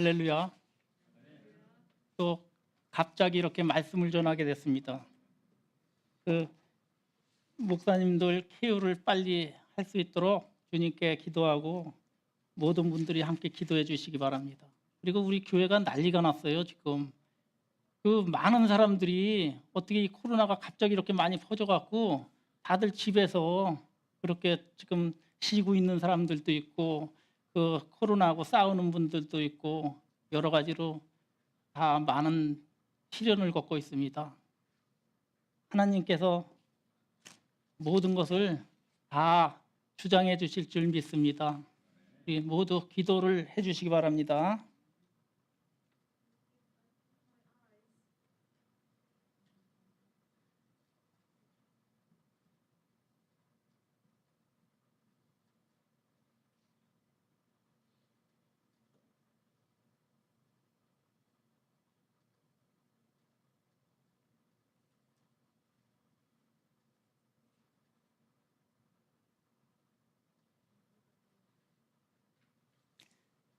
할렐루야. 또 갑자기 이렇게 말씀을 전하게 됐습니다. 목사님들 케어를 빨리 할 수 있도록 주님께 기도하고 모든 분들이 함께 기도해 주시기 바랍니다. 그리고 우리 교회가 난리가 났어요. 지금 많은 사람들이 어떻게 이 코로나가 갑자기 이렇게 많이 퍼져갖고 다들 집에서 그렇게 지금 쉬고 있는 사람들도 있고 코로나하고 싸우는 분들도 있고 여러 가지로 다 많은 시련을 겪고 있습니다. 하나님께서 모든 것을 다 주장해 주실 줄 믿습니다. 우리 모두 기도를 해 주시기 바랍니다.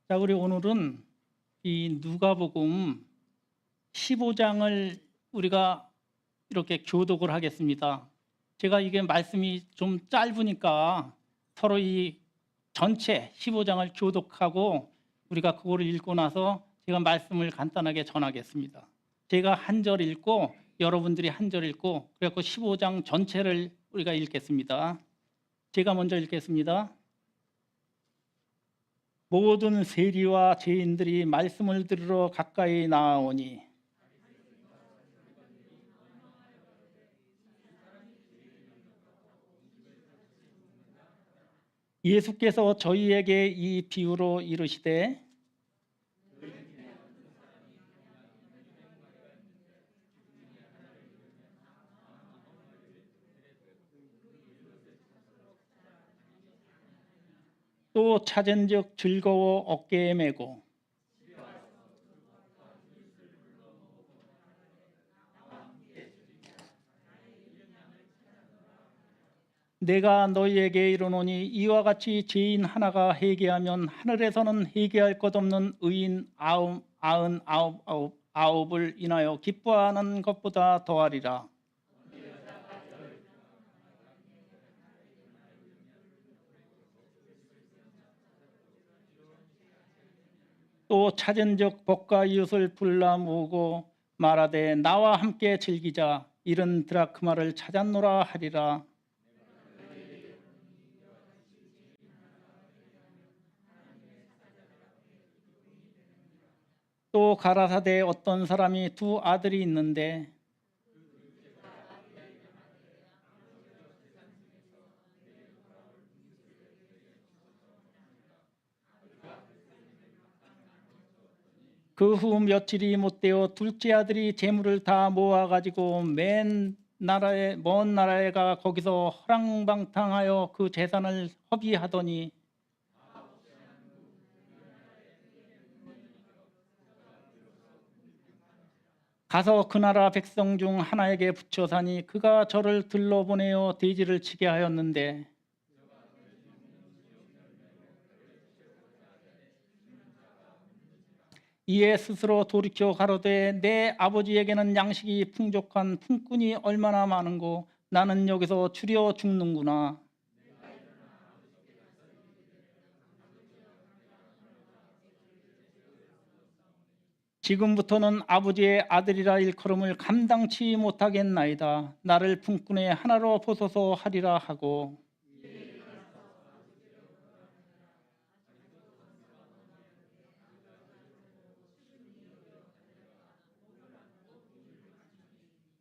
자, 우리 오늘은 이 누가복음 15장을 우리가 이렇게 교독을 하겠습니다. 제가 이게 말씀이 좀 짧으니까 서로 이 전체 15장을 교독하고 우리가 그거를 읽고 나서 제가 말씀을 간단하게 전하겠습니다. 제가 한 절 읽고 여러분들이 한 절 읽고 그래서 15장 전체를 우리가 읽겠습니다. 제가 먼저 읽겠습니다. 모든 세리와 죄인들이 말씀을 들으러 가까이 나아오니 예수께서 저희에게 이 비유로 이르시되 또 찾은즉 즐거워 어깨에 메고 내가 너희에게 이르노니 이와 같이 죄인 하나가 회개하면 하늘에서는 회개할 것 없는 의인 99을 인하여 기뻐하는 것보다 더하리라. 또 찾은즉 복과 이웃을 불러 모으고 말하되 나와 함께 즐기자 이른 드라크마를 찾았노라 하리라. 또 가라사대 어떤 사람이 두 아들이 있는데 그 후 며칠이 못되어 둘째 아들이 재물을 다 모아가지고 먼 나라에 가 거기서 허랑방탕하여 그 재산을 허비하더니 가서 그 나라 백성 중 하나에게 붙여 사니 그가 저를 들러보내어 돼지를 치게 하였는데 이에 스스로 돌이켜 가로되 내 아버지에게는 양식이 풍족한 품꾼이 얼마나 많은고 나는 여기서 추려 죽는구나. 지금부터는 아버지의 아들이라 일컬음을 감당치 못하겠나이다. 나를 품꾼의 하나로 보소서 하리라 하고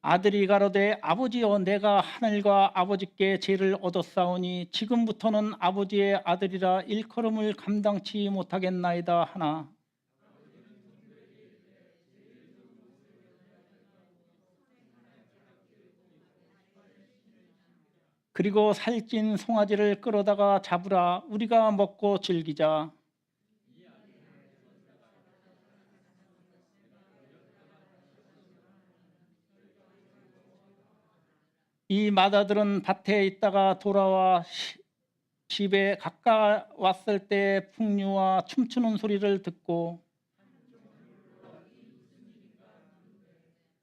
아들이 가로되 아버지여 내가 하늘과 아버지께 죄를 얻었사오니 지금부터는 아버지의 아들이라 일컬음을 감당치 못하겠나이다 하나 그리고 살찐 송아지를 끌어다가 잡으라 우리가 먹고 즐기자. 이 맏아들은 밭에 있다가 돌아와 집에 가까웠을 때 풍류와 춤추는 소리를 듣고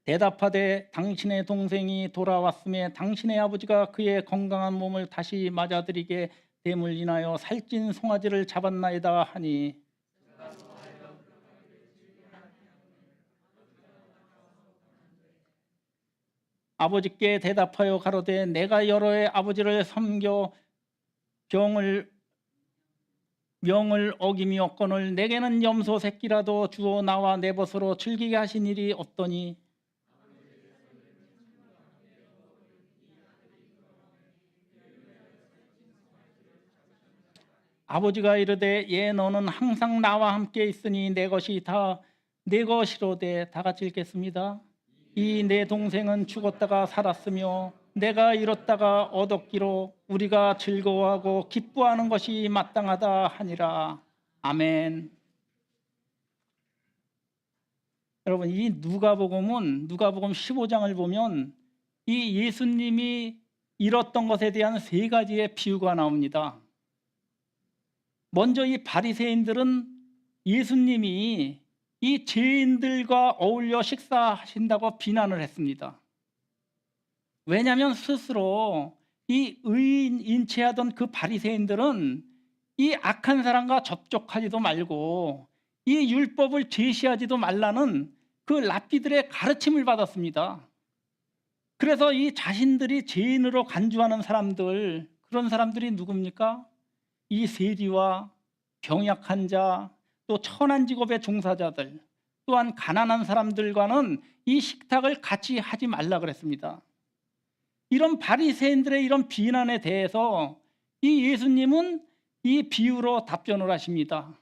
대답하되 당신의 동생이 돌아왔음에 당신의 아버지가 그의 건강한 몸을 다시 맞아들이게 됨을 인하여 살찐 송아지를 잡았나이다 하니, 아버지께 대답하여 가로되 내가 여러 해 아버지를 섬겨 명을 어기미었거늘 내게는 염소 새끼라도 주어 나와 내 벗으로 즐기게 하신 일이 없더니, 아버지가 이르되 예 너는 항상 나와 함께 있으니 내 것이 다 내 것이로되. 다 같이 읽겠습니다. 이 내 동생은 죽었다가 살았으며 내가 잃었다가 얻었기로 우리가 즐거워하고 기뻐하는 것이 마땅하다 하니라. 아멘. 여러분, 이 누가복음 15장을 보면 이 예수님이 잃었던 것에 대한 세 가지의 비유가 나옵니다. 먼저 이 바리새인들은 예수님이 이 죄인들과 어울려 식사하신다고 비난을 했습니다. 왜냐하면 스스로 이 의인 인체하던 그 바리새인들은 이 악한 사람과 접촉하지도 말고 이 율법을 제시하지도 말라는 그 랍비들의 가르침을 받았습니다. 그래서 이 자신들이 죄인으로 간주하는 사람들, 그런 사람들이 누굽니까? 이 세리와 병약한 자, 또 천한 직업의 종사자들, 또한 가난한 사람들과는 이 식탁을 같이 하지 말라 그랬습니다. 이런 바리새인들의 이런 비난에 대해서 이 예수님은 이 비유로 답변을 하십니다.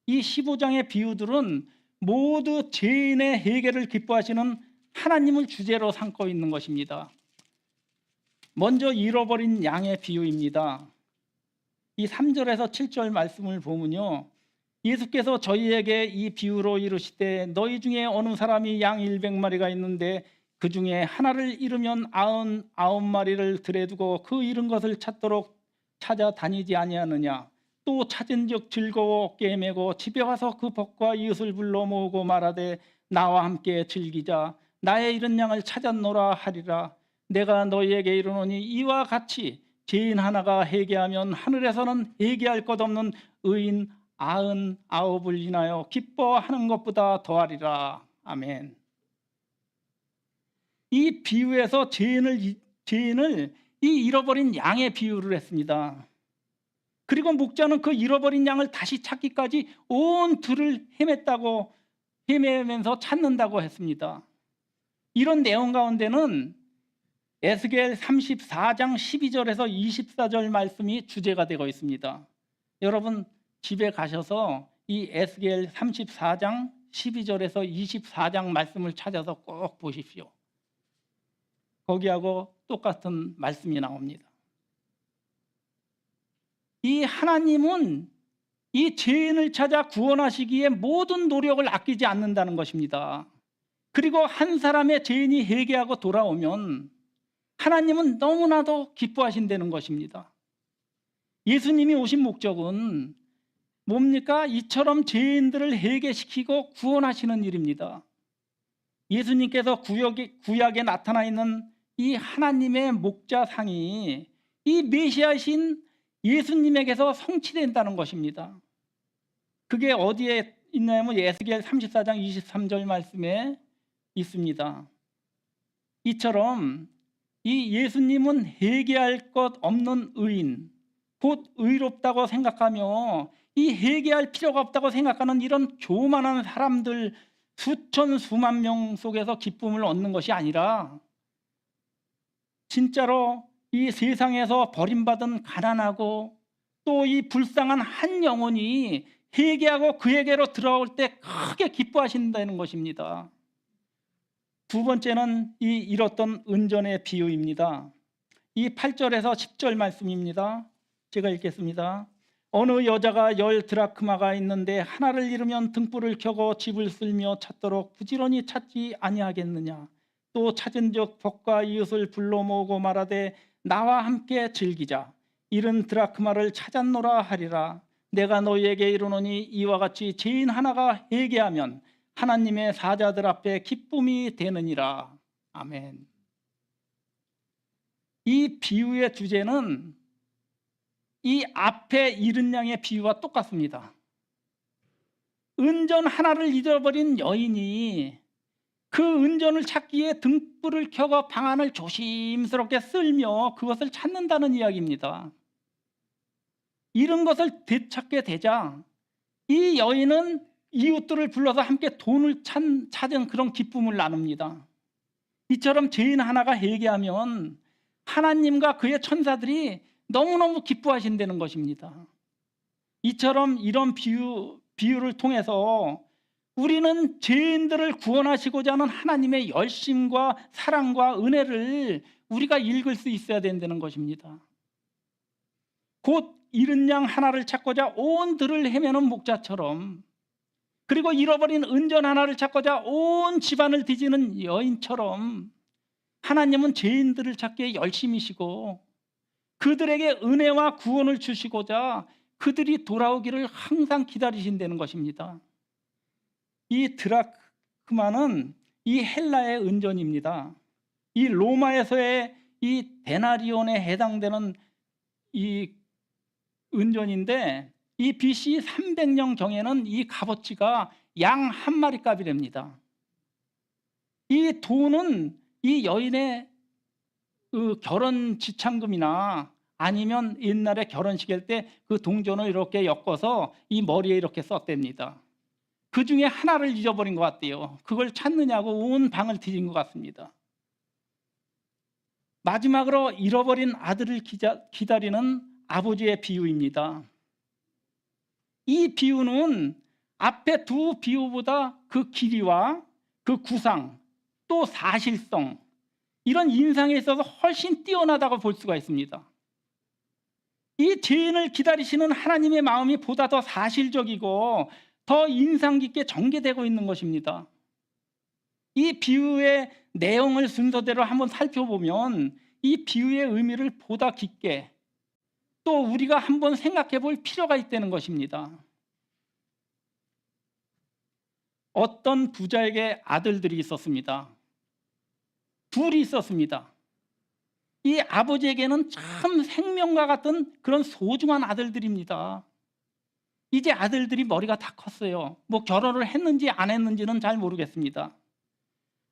이 15장의 비유들은 모두 죄인의 해결을 기뻐하시는 하나님을 주제로 삼고 있는 것입니다. 먼저 잃어버린 양의 비유입니다. 이 3절에서 7절 말씀을 보면요, 예수께서 저희에게 이 비유로 이르시되 너희 중에 어느 사람이 양 100마리가 있는데 그 중에 하나를 잃으면 99마리를 들에 두고 그 잃은 것을 찾도록 찾아다니지 아니하느냐. 또 찾은즉 즐거워 어깨에 메고 집에 와서 그 벗과 이웃을 불러 모으고 말하되 나와 함께 즐기자. 나의 잃은 양을 찾았노라 하리라. 내가 너희에게 이르노니 이와 같이 죄인 하나가 회개하면 하늘에서는 회개할 것 없는 의인 99을 인하여 기뻐하는 것보다 더하리라. 아멘. 이 비유에서 죄인을 이 잃어버린 양의 비유를 했습니다. 그리고 목자는 그 잃어버린 양을 다시 찾기까지 온 들을 헤매면서 찾는다고 했습니다. 이런 내용 가운데는 에스겔 34장 12절에서 24절 말씀이 주제가 되고 있습니다. 여러분 집에 가셔서 이 에스겔 34장 12절에서 24장 말씀을 찾아서 꼭 보십시오. 거기하고 똑같은 말씀이 나옵니다. 이 하나님은 이 죄인을 찾아 구원하시기에 모든 노력을 아끼지 않는다는 것입니다. 그리고 한 사람의 죄인이 회개하고 돌아오면 하나님은 너무나도 기뻐하신다는 것입니다. 예수님이 오신 목적은 뭡니까? 이처럼 죄인들을 회개시키고 구원하시는 일입니다. 예수님께서 구약에 나타나 있는 이 하나님의 목자상이 이 메시아신 예수님에게서 성취된다는 것입니다. 그게 어디에 있냐면 에스겔 34장 23절 말씀에 있습니다. 이처럼 이 예수님은 회개할 것 없는 의인, 곧 의롭다고 생각하며 이 회개할 필요가 없다고 생각하는 이런 교만한 사람들 수천 수만 명 속에서 기쁨을 얻는 것이 아니라 진짜로 이 세상에서 버림받은 가난하고 또 이 불쌍한 한 영혼이 회개하고 그에게로 들어올 때 크게 기뻐하신다는 것입니다. 두 번째는 이 잃었던 은전의 비유입니다. 이 8절에서 10절 말씀입니다. 제가 읽겠습니다. 어느 여자가 10 드라크마가 있는데 하나를 잃으면 등불을 켜고 집을 쓸며 찾도록 부지런히 찾지 아니하겠느냐. 또 찾은즉 벗과 이웃을 불러 모으고 말하되 나와 함께 즐기자. 잃은 드라크마를 찾았노라 하리라. 내가 너희에게 이르노니 이와 같이 죄인 하나가 회개하면 하나님의 사자들 앞에 기쁨이 되느니라. 아멘. 이 비유의 주제는 이 앞에 잃은 양의 비유와 똑같습니다. 은전 하나를 잊어버린 여인이 그 은전을 찾기 위해 등불을 켜고 방안을 조심스럽게 쓸며 그것을 찾는다는 이야기입니다. 잃은 것을 되찾게 되자 이 여인은 이웃들을 불러서 함께 돈을 찾은 그런 기쁨을 나눕니다. 이처럼 죄인 하나가 회개하면 하나님과 그의 천사들이 너무너무 기뻐하신다는 것입니다. 이처럼 이런 비유를 통해서 우리는 죄인들을 구원하시고자 하는 하나님의 열심과 사랑과 은혜를 우리가 읽을 수 있어야 된다는 것입니다. 곧 잃은 양 하나를 찾고자 온 들을 헤매는 목자처럼, 그리고 잃어버린 은전 하나를 찾고자 온 집안을 뒤지는 여인처럼 하나님은 죄인들을 찾기에 열심이시고 그들에게 은혜와 구원을 주시고자 그들이 돌아오기를 항상 기다리신다는 것입니다. 이 드라크마는 이 헬라의 은전입니다. 이 로마에서의 이 데나리온에 해당되는 이 은전인데, 이 BC 300년 경에는 이 값어치가 양 한 마리 값이랍니다. 이 돈은 이 여인의 그 결혼 지참금이나 아니면 옛날에 결혼식일 때 그 동전을 이렇게 엮어서 이 머리에 이렇게 썼답니다. 그 중에 하나를 잊어버린 것 같대요. 그걸 찾느냐고 온 방을 뒤진 것 같습니다. 마지막으로 잃어버린 아들을 기다리는 아버지의 비유입니다. 이 비유는 앞에 두 비유보다 그 길이와 그 구상, 또 사실성, 이런 인상에 있어서 훨씬 뛰어나다고 볼 수가 있습니다. 이 죄인을 기다리시는 하나님의 마음이 보다 더 사실적이고 더 인상 깊게 전개되고 있는 것입니다. 이 비유의 내용을 순서대로 한번 살펴보면 이 비유의 의미를 보다 깊게 또 우리가 한번 생각해 볼 필요가 있다는 것입니다. 어떤 부자에게 아들들이 있었습니다. 둘이 있었습니다. 이 아버지에게는 참 생명과 같은 그런 소중한 아들들입니다. 이제 아들들이 머리가 다 컸어요. 뭐 결혼을 했는지 안 했는지는 잘 모르겠습니다.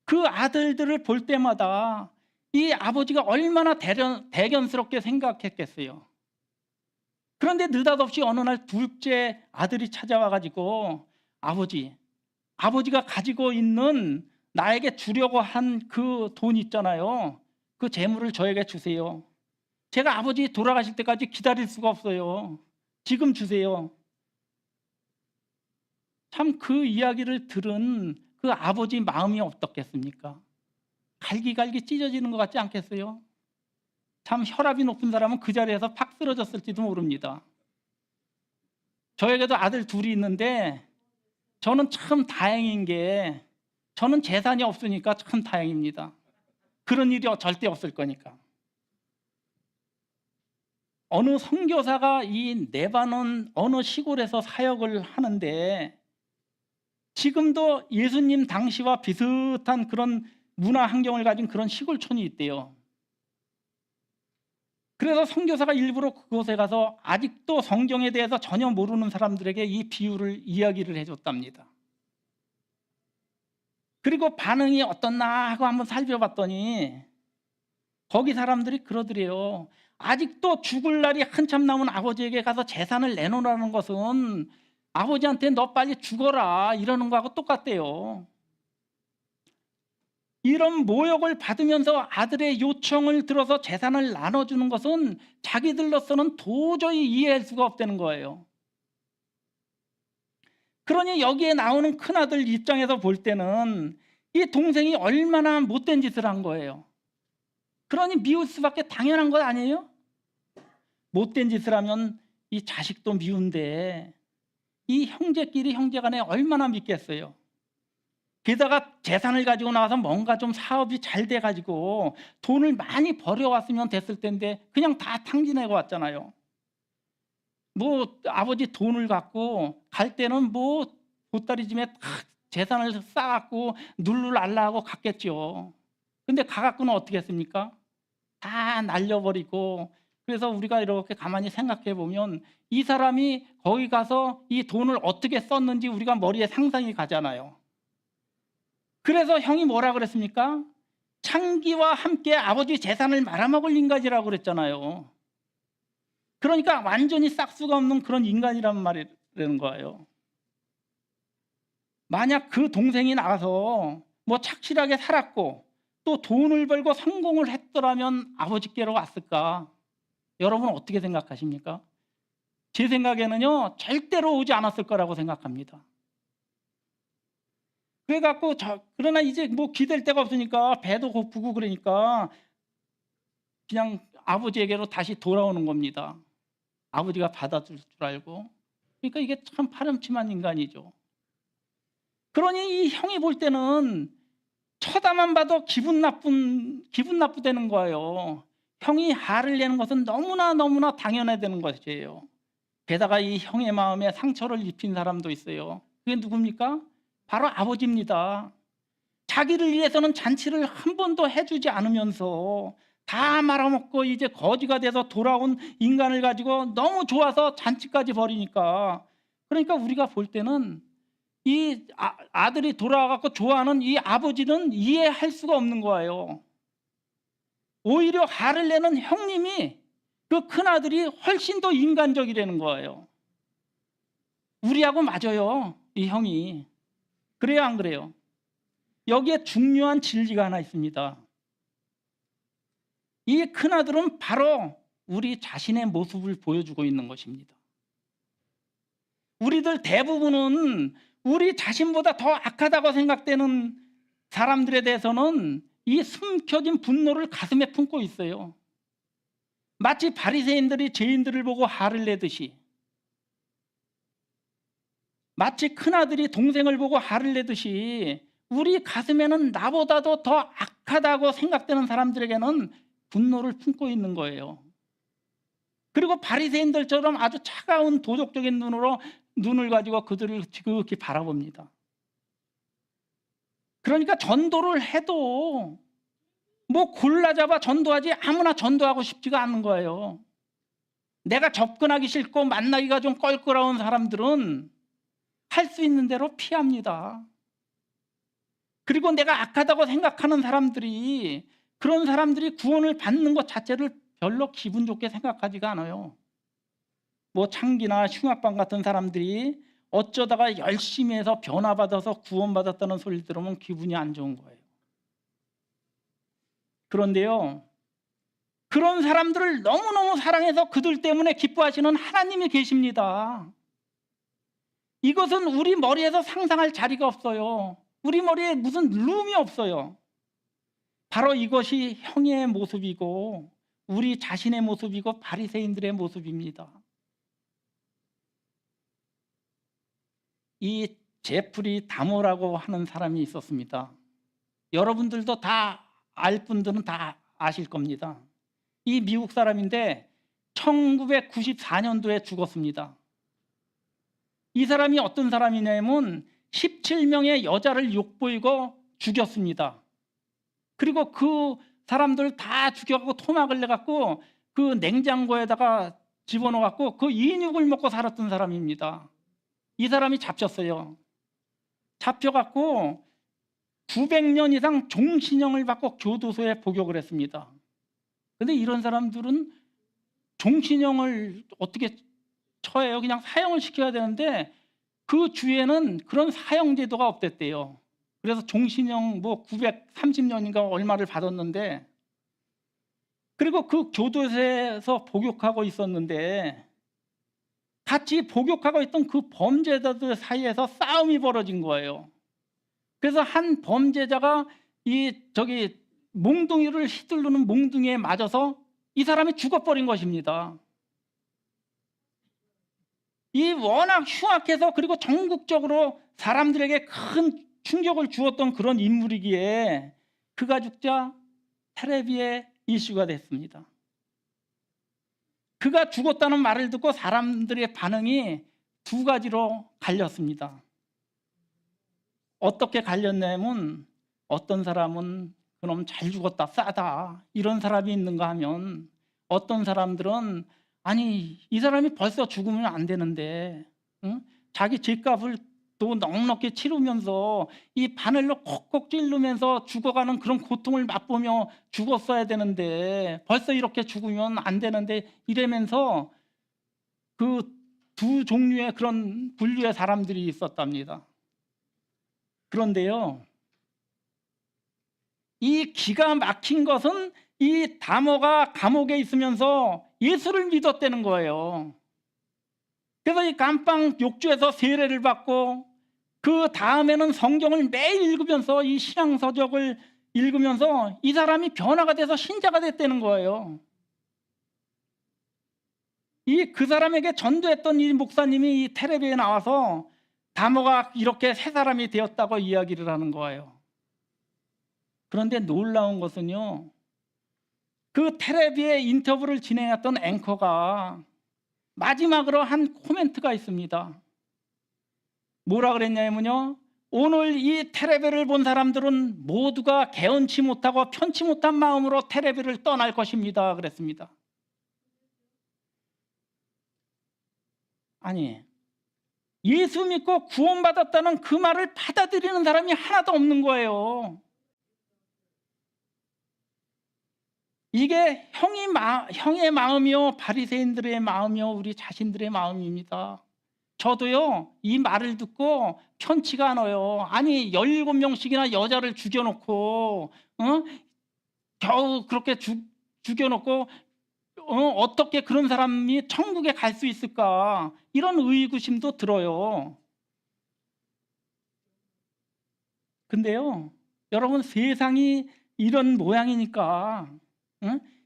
그 아들들을 볼 때마다 이 아버지가 얼마나 대견스럽게 생각했겠어요. 그런데 느닷없이 어느 날 둘째 아들이 찾아와 가지고 아버지가 가지고 있는 나에게 주려고 한 그 돈 있잖아요. 그 재물을 저에게 주세요. 제가 아버지 돌아가실 때까지 기다릴 수가 없어요. 지금 주세요. 참 그 이야기를 들은 그 아버지 마음이 어떻겠습니까? 갈기갈기 찢어지는 것 같지 않겠어요? 참 혈압이 높은 사람은 그 자리에서 팍 쓰러졌을지도 모릅니다. 저에게도 아들 둘이 있는데 저는 참 다행인 게 저는 재산이 없으니까 참 다행입니다. 그런 일이 절대 없을 거니까. 어느 선교사가 이 레바논 어느 시골에서 사역을 하는데 지금도 예수님 당시와 비슷한 그런 문화 환경을 가진 그런 시골촌이 있대요. 그래서 선교사가 일부러 그곳에 가서 아직도 성경에 대해서 전혀 모르는 사람들에게 이 비유를 이야기를 해줬답니다. 그리고 반응이 어떻나 하고 한번 살펴봤더니 거기 사람들이 그러더래요. 아직도 죽을 날이 한참 남은 아버지에게 가서 재산을 내놓으라는 것은 아버지한테 너 빨리 죽어라 이러는 거하고 똑같대요. 이런 모욕을 받으면서 아들의 요청을 들어서 재산을 나눠주는 것은 자기들로서는 도저히 이해할 수가 없다는 거예요. 그러니 여기에 나오는 큰아들 입장에서 볼 때는 이 동생이 얼마나 못된 짓을 한 거예요. 그러니 미울 수밖에 당연한 것 아니에요? 못된 짓을 하면 이 자식도 미운데 이 형제끼리 형제간에 얼마나 믿겠어요. 게다가 재산을 가지고 나와서 뭔가 좀 사업이 잘 돼가지고 돈을 많이 벌여왔으면 됐을 텐데 그냥 다 탕진하고 왔잖아요. 뭐 아버지 돈을 갖고 갈 때는 뭐 보따리짐에 탁 재산을 쌓아갖고 눌룰알라 하고 갔겠죠. 근데 가갖고는 어떻게 했습니까? 다 날려버리고. 그래서 우리가 이렇게 가만히 생각해 보면 이 사람이 거기 가서 이 돈을 어떻게 썼는지 우리가 머리에 상상이 가잖아요. 그래서 형이 뭐라 그랬습니까? 창기와 함께 아버지 재산을 말아먹을 인간이라고 그랬잖아요. 그러니까 완전히 싹수가 없는 그런 인간이란 말이라는 거예요. 만약 그 동생이 나가서 뭐 착실하게 살았고 또 돈을 벌고 성공을 했더라면 아버지께로 왔을까? 여러분 어떻게 생각하십니까? 제 생각에는요, 절대로 오지 않았을 거라고 생각합니다. 그래갖고 그러나 이제 뭐 기댈 데가 없으니까 배도 고프고 그러니까 그냥 아버지에게로 다시 돌아오는 겁니다. 아버지가 받아줄 줄 알고. 그러니까 이게 참 파렴치한 인간이죠. 그러니 이 형이 볼 때는 쳐다만 봐도 기분 나쁘다는 거예요. 형이 화를 내는 것은 너무나 당연해야 되는 것이에요. 게다가 이 형의 마음에 상처를 입힌 사람도 있어요. 그게 누굽니까? 바로 아버지입니다. 자기를 위해서는 잔치를 한 번도 해주지 않으면서 다 말아먹고 이제 거지가 돼서 돌아온 인간을 가지고 너무 좋아서 잔치까지 벌이니까, 그러니까 우리가 볼 때는 이 아들이 돌아와갖고 좋아하는 이 아버지는 이해할 수가 없는 거예요. 오히려 화를 내는 형님이 그 큰아들이 훨씬 더 인간적이라는 거예요. 우리하고 맞아요, 이 형이. 그래요, 안 그래요? 여기에 중요한 진리가 하나 있습니다. 이 큰아들은 바로 우리 자신의 모습을 보여주고 있는 것입니다. 우리들 대부분은 우리 자신보다 더 악하다고 생각되는 사람들에 대해서는 이 숨겨진 분노를 가슴에 품고 있어요. 마치 바리새인들이 죄인들을 보고 화를 내듯이, 마치 큰아들이 동생을 보고 화를 내듯이 우리 가슴에는 나보다도 더 악하다고 생각되는 사람들에게는 분노를 품고 있는 거예요. 그리고 바리새인들처럼 아주 차가운 도덕적인 눈을 가지고 그들을 지극히 바라봅니다. 그러니까 전도를 해도 뭐 골라잡아 전도하지 아무나 전도하고 싶지가 않은 거예요. 내가 접근하기 싫고 만나기가 좀 껄끄러운 사람들은 할 수 있는 대로 피합니다. 그리고 내가 악하다고 생각하는 사람들이, 그런 사람들이 구원을 받는 것 자체를 별로 기분 좋게 생각하지가 않아요. 뭐 창기나 흉악방 같은 사람들이 어쩌다가 열심히 해서 변화받아서 구원받았다는 소리를 들으면 기분이 안 좋은 거예요. 그런데요, 그런 사람들을 너무너무 사랑해서 그들 때문에 기뻐하시는 하나님이 계십니다. 이것은 우리 머리에서 상상할 자리가 없어요. 우리 머리에 무슨 룸이 없어요. 바로 이것이 형의 모습이고 우리 자신의 모습이고 바리새인들의 모습입니다. 이 제프리 다모라고 하는 사람이 있었습니다. 여러분들도 다 알 분들은 다 아실 겁니다. 이 미국 사람인데 1994년도에 죽었습니다. 이 사람이 어떤 사람이냐면 17명의 여자를 욕보이고 죽였습니다. 그리고 그 사람들 다 죽여갖고 토막을 내갖고 그 냉장고에다가 집어넣어갖고 그 인육을 먹고 살았던 사람입니다. 이 사람이 잡혔어요. 잡혀갖고 900년 이상 종신형을 받고 교도소에 복역을 했습니다. 그런데 이런 사람들은 종신형을 어떻게 처해요? 그냥 사형을 시켜야 되는데 그 주에는 그런 사형 제도가 없댔대요. 그래서 종신형 뭐 930년인가 얼마를 받았는데, 그리고 그 교도소에서 복역하고 있었는데 같이 복역하고 있던 그 범죄자들 사이에서 싸움이 벌어진 거예요. 그래서 한 범죄자가 몽둥이를 휘두르는 몽둥이에 맞아서 이 사람이 죽어버린 것입니다. 이 워낙 흉악해서 그리고 전국적으로 사람들에게 큰 충격을 주었던 그런 인물이기에 그가 죽자 텔레비에 이슈가 됐습니다. 그가 죽었다는 말을 듣고 사람들의 반응이 두 가지로 갈렸습니다. 어떻게 갈렸냐면 어떤 사람은 그놈 잘 죽었다 싸다 이런 사람이 있는가 하면 어떤 사람들은 아니 이 사람이 벌써 죽으면 안 되는데 응? 자기 죗값을 또 넉넉히 치르면서 이 바늘로 콕콕 찌르면서 죽어가는 그런 고통을 맛보며 죽었어야 되는데 벌써 이렇게 죽으면 안 되는데 이러면서 그 두 종류의 그런 분류의 사람들이 있었답니다. 그런데요, 이 기가 막힌 것은 이 다모가 감옥에 있으면서 예수를 믿었다는 거예요. 그래서 이 감방 욕조에서 세례를 받고 그 다음에는 성경을 매일 읽으면서 이 신앙서적을 읽으면서 이 사람이 변화가 돼서 신자가 됐다는 거예요. 그 사람에게 전도했던 이 목사님이 이 텔레비에 나와서 다모가 이렇게 새 사람이 되었다고 이야기를 하는 거예요. 그런데 놀라운 것은요, 그 텔레비에 인터뷰를 진행했던 앵커가 마지막으로 한 코멘트가 있습니다. 뭐라 그랬냐면요, 오늘 이 텔레비를 본 사람들은 모두가 개운치 못하고 편치 못한 마음으로 텔레비를 떠날 것입니다. 그랬습니다. 아니, 예수 믿고 구원받았다는 그 말을 받아들이는 사람이 하나도 없는 거예요. 이게 형의 마음이요, 바리새인들의 마음이요, 우리 자신들의 마음입니다. 저도요, 이 말을 듣고 편치가 않아요. 아니 17명씩이나 여자를 죽여놓고 겨우 그렇게 죽여놓고 어떻게 그런 사람이 천국에 갈 수 있을까, 이런 의구심도 들어요. 근데요, 여러분, 세상이 이런 모양이니까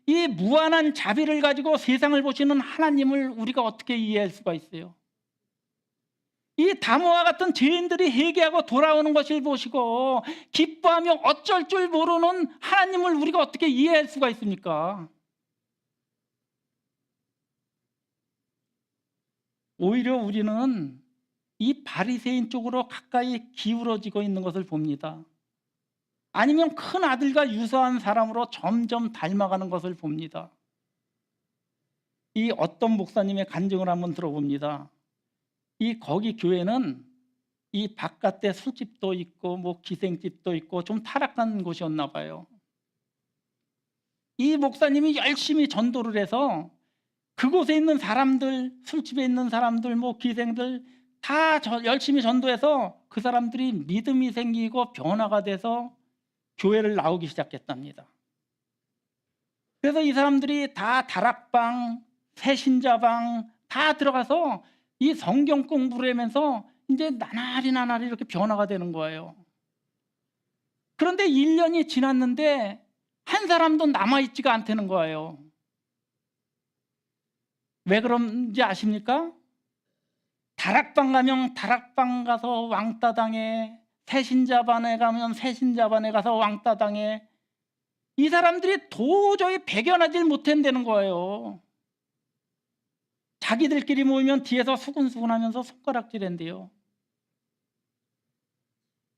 이 무한한 자비를 가지고 세상을 보시는 하나님을 우리가 어떻게 이해할 수가 있어요? 이 다모와 같은 죄인들이 회개하고 돌아오는 것을 보시고 기뻐하며 어쩔 줄 모르는 하나님을 우리가 어떻게 이해할 수가 있습니까? 오히려 우리는 이 바리새인 쪽으로 가까이 기울어지고 있는 것을 봅니다. 아니면 큰 아들과 유사한 사람으로 점점 닮아가는 것을 봅니다. 이 어떤 목사님의 간증을 한번 들어봅니다. 거기 교회는 이 바깥에 술집도 있고 뭐 기생집도 있고 좀 타락한 곳이었나 봐요. 이 목사님이 열심히 전도를 해서 그곳에 있는 사람들, 술집에 있는 사람들, 뭐 기생들 다 열심히 전도해서 그 사람들이 믿음이 생기고 변화가 돼서 교회를 나오기 시작했답니다. 그래서 이 사람들이 다 다락방, 새신자방 다 들어가서 이 성경 공부를 하면서 이제 나날이 이렇게 변화가 되는 거예요. 그런데 1년이 지났는데 한 사람도 남아있지가 않다는 거예요. 왜 그런지 아십니까? 다락방 가면 다락방 가서 왕따 당해, 새신자반에 가면 새신자반에 가서 왕따 당해. 이 사람들이 도저히 배견하지 못한다는 거예요. 자기들끼리 모이면 뒤에서 수근수근하면서 손가락질한대요.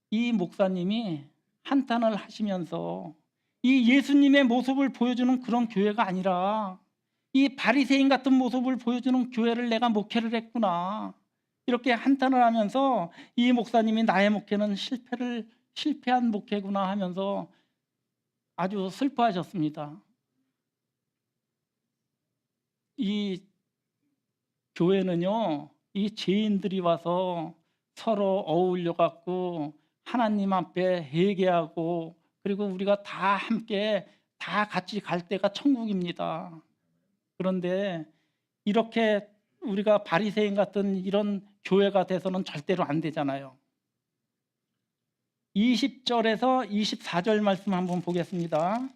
이 목사님이 한탄을 하시면서 이 예수님의 모습을 보여주는 그런 교회가 아니라 이 바리새인 같은 모습을 보여주는 교회를 내가 목회를 했구나, 이렇게 한탄을 하면서 이 목사님이 나의 목회는 실패한 목회구나 하면서 아주 슬퍼하셨습니다. 이 교회는요, 이 죄인들이 와서 서로 어울려 갖고 하나님 앞에 회개하고 그리고 우리가 다 함께 다 같이 갈 때가 천국입니다. 그런데 이렇게 우리가 바리새인 같은 이런 교회가 돼서는 절대로 안 되잖아요. 20절에서 24절 말씀 한번 보겠습니다.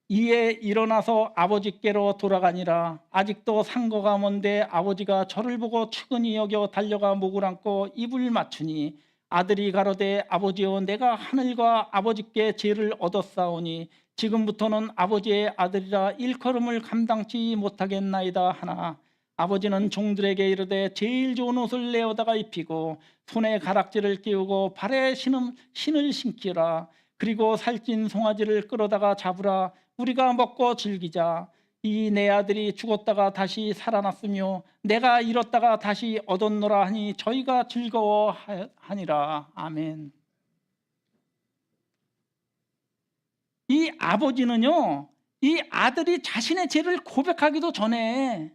이에 일어나서 아버지께로 돌아가니라. 아직도 상거가 먼데 아버지가 저를 보고 측은히 여겨 달려가 목을 안고 입을 맞추니 아들이 가로되 아버지여, 내가 하늘과 아버지께 죄를 얻었사오니 지금부터는 아버지의 아들이라 일컬음을 감당치 못하겠나이다 하나 아버지는 종들에게 이르되 제일 좋은 옷을 내어다가 입히고 손에 가락지를 끼우고 발에 신을 신기라. 그리고 살찐 송아지를 끌어다가 잡으라. 우리가 먹고 즐기자. 이 내 아들이 죽었다가 다시 살아났으며 내가 잃었다가 다시 얻었노라 하니 저희가 즐거워하니라. 아멘. 이 아버지는요, 이 아들이 자신의 죄를 고백하기도 전에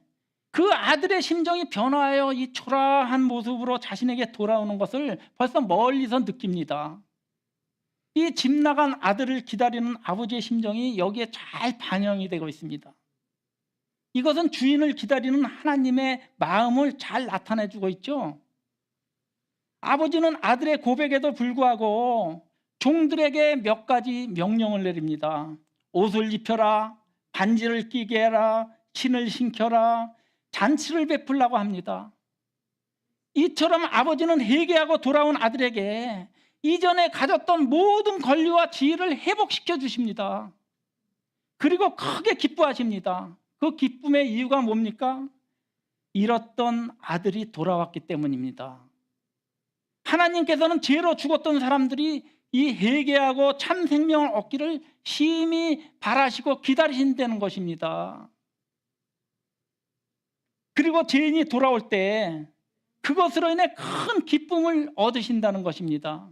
그 아들의 심정이 변화하여 이 초라한 모습으로 자신에게 돌아오는 것을 벌써 멀리서 느낍니다. 이 집 나간 아들을 기다리는 아버지의 심정이 여기에 잘 반영이 되고 있습니다. 이것은 주인을 기다리는 하나님의 마음을 잘 나타내주고 있죠. 아버지는 아들의 고백에도 불구하고 종들에게 몇 가지 명령을 내립니다. 옷을 입혀라, 반지를 끼게 해라, 신을 신겨라, 잔치를 베풀라고 합니다. 이처럼 아버지는 회개하고 돌아온 아들에게 이전에 가졌던 모든 권리와 지위를 회복시켜 주십니다. 그리고 크게 기뻐하십니다. 그 기쁨의 이유가 뭡니까? 잃었던 아들이 돌아왔기 때문입니다. 하나님께서는 죄로 죽었던 사람들이 이 회개하고 참 생명을 얻기를 심히 바라시고 기다리신다는 것입니다. 그리고 죄인이 돌아올 때 그것으로 인해 큰 기쁨을 얻으신다는 것입니다.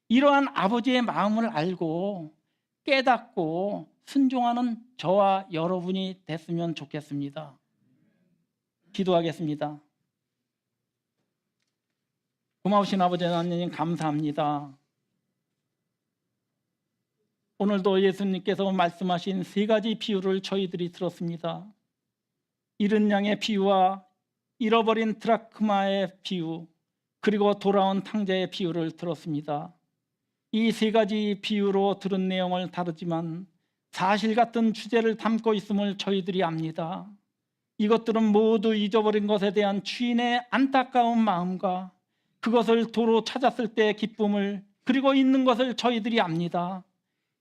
이러한 아버지의 마음을 알고 깨닫고 순종하는 저와 여러분이 됐으면 좋겠습니다. 기도하겠습니다. 고마우신 아버지 하나님 감사합니다. 오늘도 예수님께서 말씀하신 세 가지 비유를 저희들이 들었습니다. 잃은 양의 비유와 잃어버린 드라크마의 비유, 그리고 돌아온 탕자의 비유를 들었습니다. 이 세 가지 비유로 들은 내용을 다르지만 사실 같은 주제를 담고 있음을 저희들이 압니다. 이것들은 모두 잊어버린 것에 대한 주인의 안타까운 마음과 그것을 도로 찾았을 때의 기쁨을, 그리고 있는 것을 저희들이 압니다.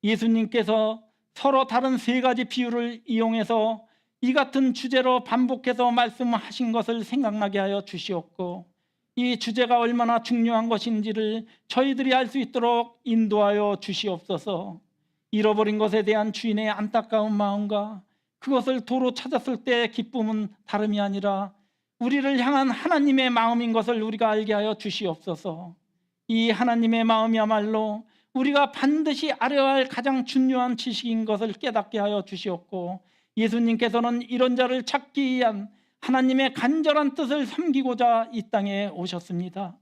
예수님께서 서로 다른 세 가지 비유를 이용해서 이 같은 주제로 반복해서 말씀하신 것을 생각나게 하여 주시옵고, 이 주제가 얼마나 중요한 것인지를 저희들이 알 수 있도록 인도하여 주시옵소서. 잃어버린 것에 대한 주인의 안타까운 마음과 그것을 도로 찾았을 때의 기쁨은 다름이 아니라 우리를 향한 하나님의 마음인 것을 우리가 알게 하여 주시옵소서. 이 하나님의 마음이야말로 우리가 반드시 알아야 할 가장 중요한 지식인 것을 깨닫게 하여 주시옵고, 예수님께서는 이런 자를 찾기 위한 하나님의 간절한 뜻을 섬기고자 이 땅에 오셨습니다.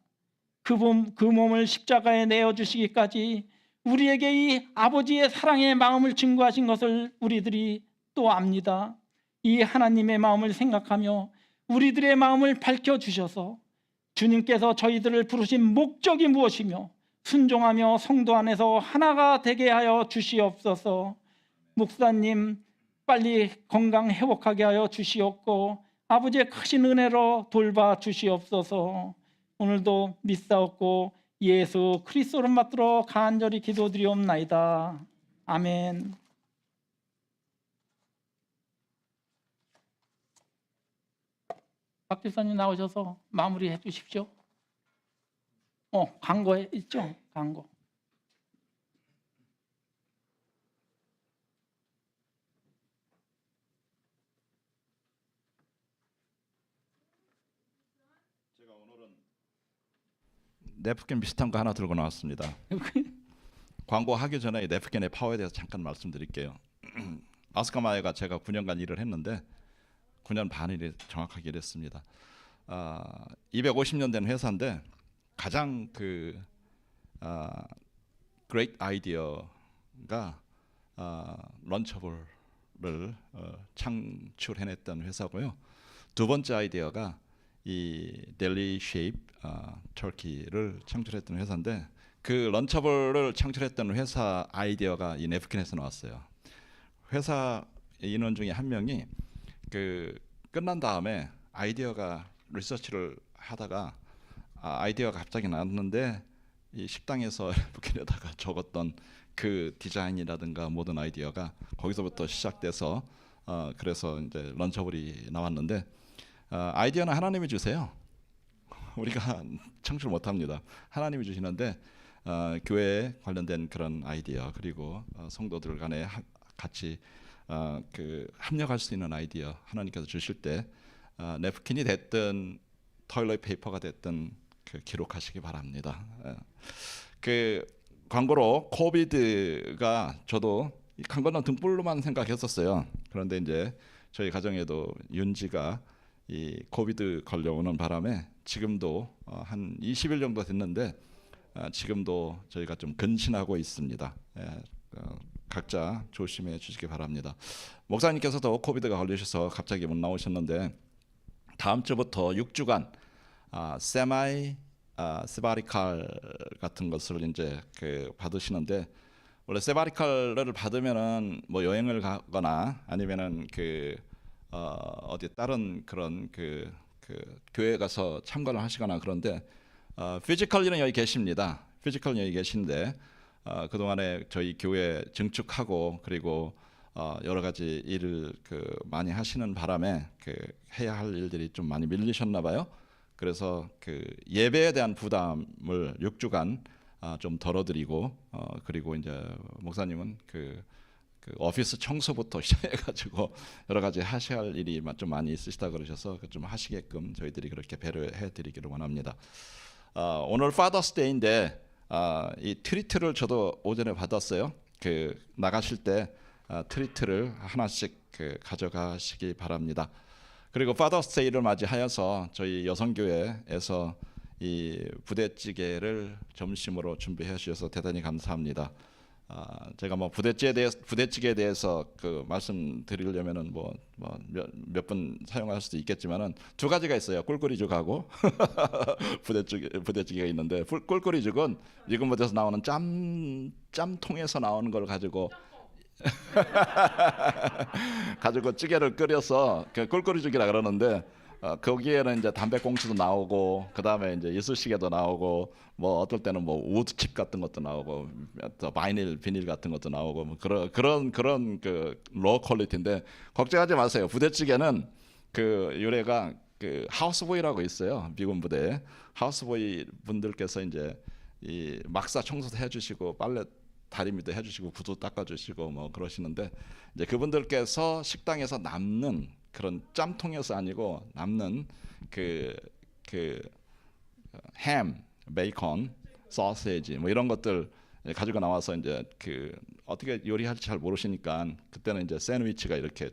그 몸을 십자가에 내어주시기까지 우리에게 이 아버지의 사랑의 마음을 증거하신 것을 우리들이 또 압니다. 이 하나님의 마음을 생각하며 우리들의 마음을 밝혀주셔서 주님께서 저희들을 부르신 목적이 무엇이며 순종하며 성도 안에서 하나가 되게 하여 주시옵소서. 목사님 빨리 건강 회복하게 하여 주시옵고 아버지의 크신 은혜로 돌봐 주시옵소서. 오늘도 믿사옵고 예수 그리스도를 받들어 간절히 기도드리옵나이다. 아멘. 박 교사님 나오셔서 마무리해 주십시오. 광고 있죠? 광고. 제가 오늘은 냅킨 비슷한 거 하나 들고 나왔습니다. 광고하기 전에 냅킨의 파워에 대해서 잠깐 말씀드릴게요. 아스카마에가 제가 9년간 일을 했는데 9년 반이 정확하게 일했습니다. 250년 된 회사인데 가장 great 아이디어가 런처블을 창출해냈던 회사고요. 두 번째 아이디어가 이 델리 쉐입 터키를 창출했던 회사인데, 그 런처블을 창출했던 회사 아이디어가 이 냅킨에서 나왔어요. 회사 인원 중에 한 명이 끝난 다음에 아이디어가 리서치를 하다가 아이디어가 갑자기 나왔는데 이 식당에서 냅킨에다가 적었던 그 디자인이라든가 모든 아이디어가 거기서부터 시작돼서 그래서 이제 런처블이 나왔는데, 아이디어는 하나님이 주세요. 우리가 창출 못합니다. 하나님이 주시는데 교회에 관련된 그런 아이디어 그리고 성도들 간에 같이 그 합력할 수 있는 아이디어 하나님께서 주실 때 냅킨이 됐든 토일렛 페이퍼가 됐든 그 기록하시기 바랍니다. 그 광고로 코비드가 저도 강 건너 등불로만 생각했었어요. 그런데 이제 저희 가정에도 윤지가 이 코비드 걸려오는 바람에 지금도 한 20일 정도 됐는데 지금도 저희가 좀 근신하고 있습니다. 각자 조심해 주시기 바랍니다. 목사님께서도 코비드가 걸리셔서 갑자기 못 나오셨는데 다음 주부터 6주간 세마이 세바리칼 같은 것을 이제 그 받으시는데 원래 세바리칼을 받으면은 뭐 여행을 가거나 아니면은 어디 다른 그런 그 교회 가서 참관을 하시거나 그런데 피지컬리는 여기 계십니다. 피지컬은 여기 계신데 그 동안에 저희 교회 증축하고 그리고 여러 가지 일을 많이 하시는 바람에 해야 할 일들이 좀 많이 밀리셨나 봐요. 그래서 예배에 대한 부담을 6주간 좀 덜어드리고 그리고 이제 목사님은 오피스 청소부터 시작해가지고 여러 가지 하셔야 할 일이 좀 많이 있으시다 그러셔서 좀 하시게끔 저희들이 그렇게 배려해드리기를 원합니다. 오늘 파더스데이인데 이 트리트를 저도 오전에 받았어요. 나가실 때 트리트를 하나씩 가져가시기 바랍니다. 그리고 파더스데이를 맞이하여서 저희 여성교회에서 이 부대찌개를 점심으로 준비해 주셔서 대단히 감사합니다. 제가 뭐 부대찌개에 대해서 말씀드리려면은 몇 분 사용할 수도 있겠지만은 두 가지가 있어요. 꿀꿀이죽하고 부대찌개가 있는데 꿀꿀이죽은 이근부대에서 나오는 짬통에서 나오는 걸 가지고 찌개를 끓여서 꿀꿀이죽이라 그러는데 거기에는 이제 담배꽁초도 나오고 그다음에 이제 이쑤시개도 나오고 뭐 어떨 때는 뭐 우드칩 같은 것도 나오고 또 비닐 같은 것도 나오고 뭐 그런 로우 퀄리티인데 걱정하지 마세요. 부대찌개는 유래가 하우스보이라고 있어요. 미군 부대에 하우스보이 분들께서 이제 이 막사 청소도 해주시고 빨래 다리미도 해주시고 구두 닦아주시고 뭐 그러시는데 이제 그분들께서 식당에서 남는 그런 짬통에서 아니고 남는 햄, 베이컨, 소시지 뭐 이런 것들 가지고 나와서 이제 어떻게 요리할지 잘 모르시니까 그때는 이제 샌드위치가 이렇게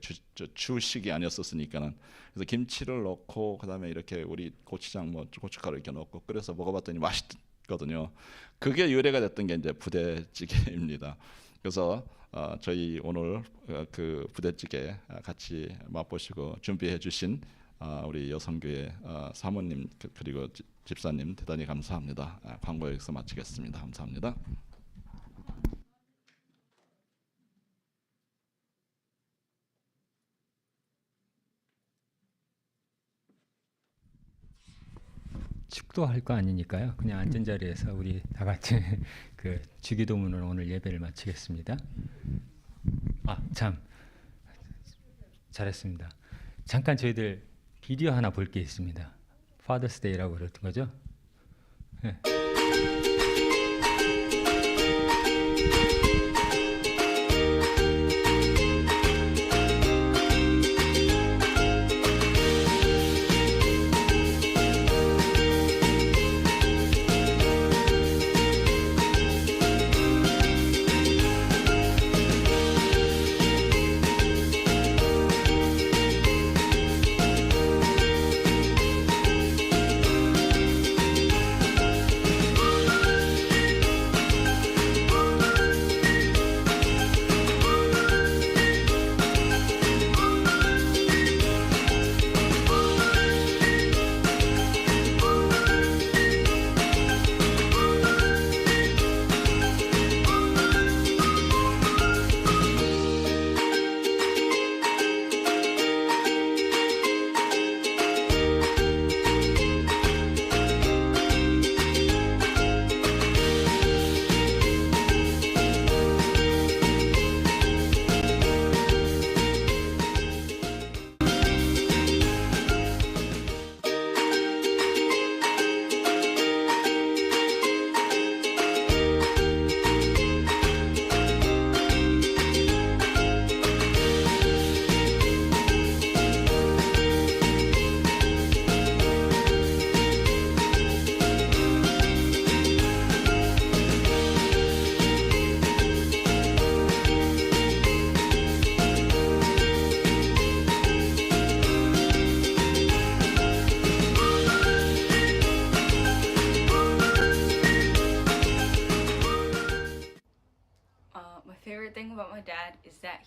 주식이 아니었었으니까는 그래서 김치를 넣고 그다음에 이렇게 우리 고추장 뭐 고춧가루 이렇게 넣고 끓여서 먹어봤더니 맛있거든요. 그게 유래가 됐던 게 이제 부대찌개입니다. 그래서 저희 오늘 부대찌개 같이 맛보시고 준비해 주신 우리 여성교회 사모님 그리고 집사님 대단히 감사합니다. 광고 여기서 마치겠습니다. 감사합니다. 축도할 거 아니니까요. 그냥 앉은 자리에서 우리 다 같이 주기도문으로 오늘 예배를 마치겠습니다. 참 잘했습니다. 잠깐 저희들 비디오 하나 볼 게 있습니다. Father's Day라고 그랬던 거죠? 네.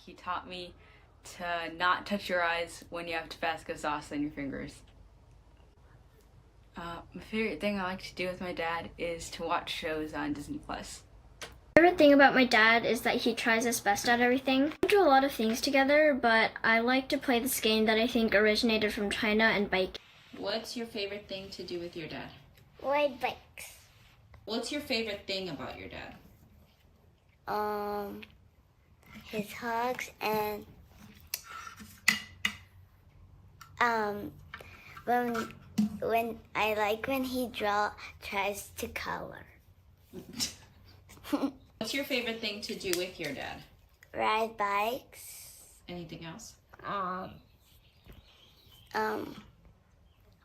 he taught me to not touch your eyes when you have Tabasco sauce on your fingers. My favorite thing I like to do with my dad is to watch shows on Disney Plus. Favorite thing about my dad is that he tries his best at everything. We do a lot of things together, but I like to play this game that I think originated from China and biking. What's your favorite thing to do with your dad? Ride bikes. What's your favorite thing about your dad? His hugs and when I like when he tries to color. What's your favorite thing to do with your dad? Ride bikes. Anything else?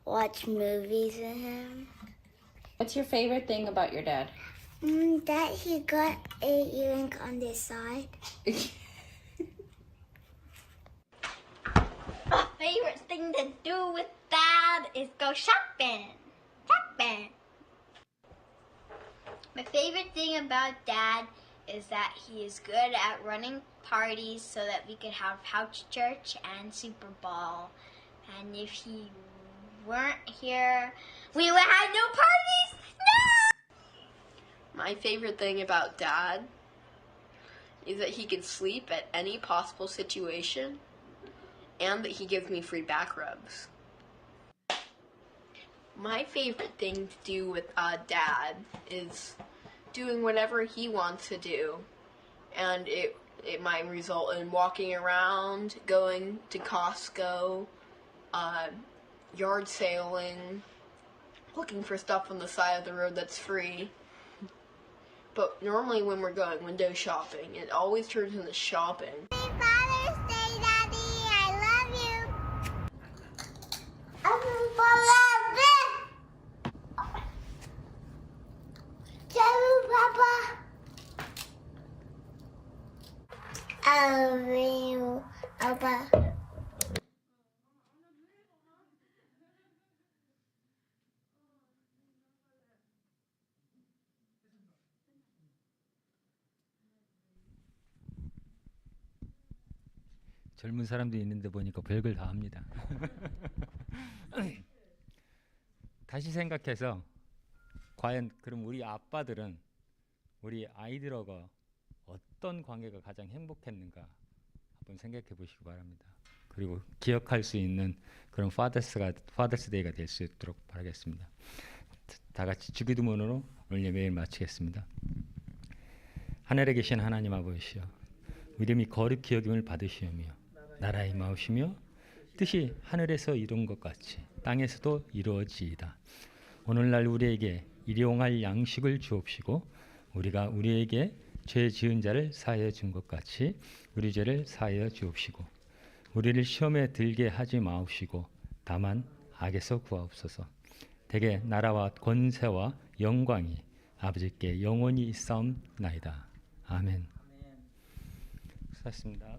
Watch movies with him. What's your favorite thing about your dad? That he got a earring on this side. My favorite thing to do with Dad is go shopping. Shopping. My favorite thing about Dad is that he is good at running parties so that we could have house church and Super Bowl. And if he weren't here, we would have no parties. No! My favorite thing about Dad is that he can sleep at any possible situation and that he gives me free back rubs. My favorite thing to do with Dad is doing whatever he wants to do, and it might result in walking around, going to Costco, yard sailing, looking for stuff on the side of the road that's free. But normally when we're going window shopping, it always turns into shopping. Happy Father's Day, Daddy. I love you. Papa. I love you, Papa. 젊은 사람도 있는데 보니까 별걸 다 합니다. 다시 생각해서 과연 그럼 우리 아빠들은 우리 아이들하고 어떤 관계가 가장 행복했는가 한번 생각해 보시기 바랍니다. 그리고 기억할 수 있는 그런 파더스데이가 될 수 있도록 바라겠습니다. 다 같이 주기도문으로 오늘 예배를 마치겠습니다. 하늘에 계신 하나님 아버지여, 이름이 거룩히 여김을 받으시오며 나라의 임하오시며 뜻이 하늘에서 이룬 것 같이 땅에서도 이루어지이다. 오늘날 우리에게 일용할 양식을 주옵시고 우리가 우리에게 죄 지은 자를 사하여 준 것 같이 우리 죄를 사하여 주옵시고 우리를 시험에 들게 하지 마옵시고 다만 악에서 구하옵소서. 대개 나라와 권세와 영광이 아버지께 영원히 있사옵나이다. 아멘. 수고하셨습니다.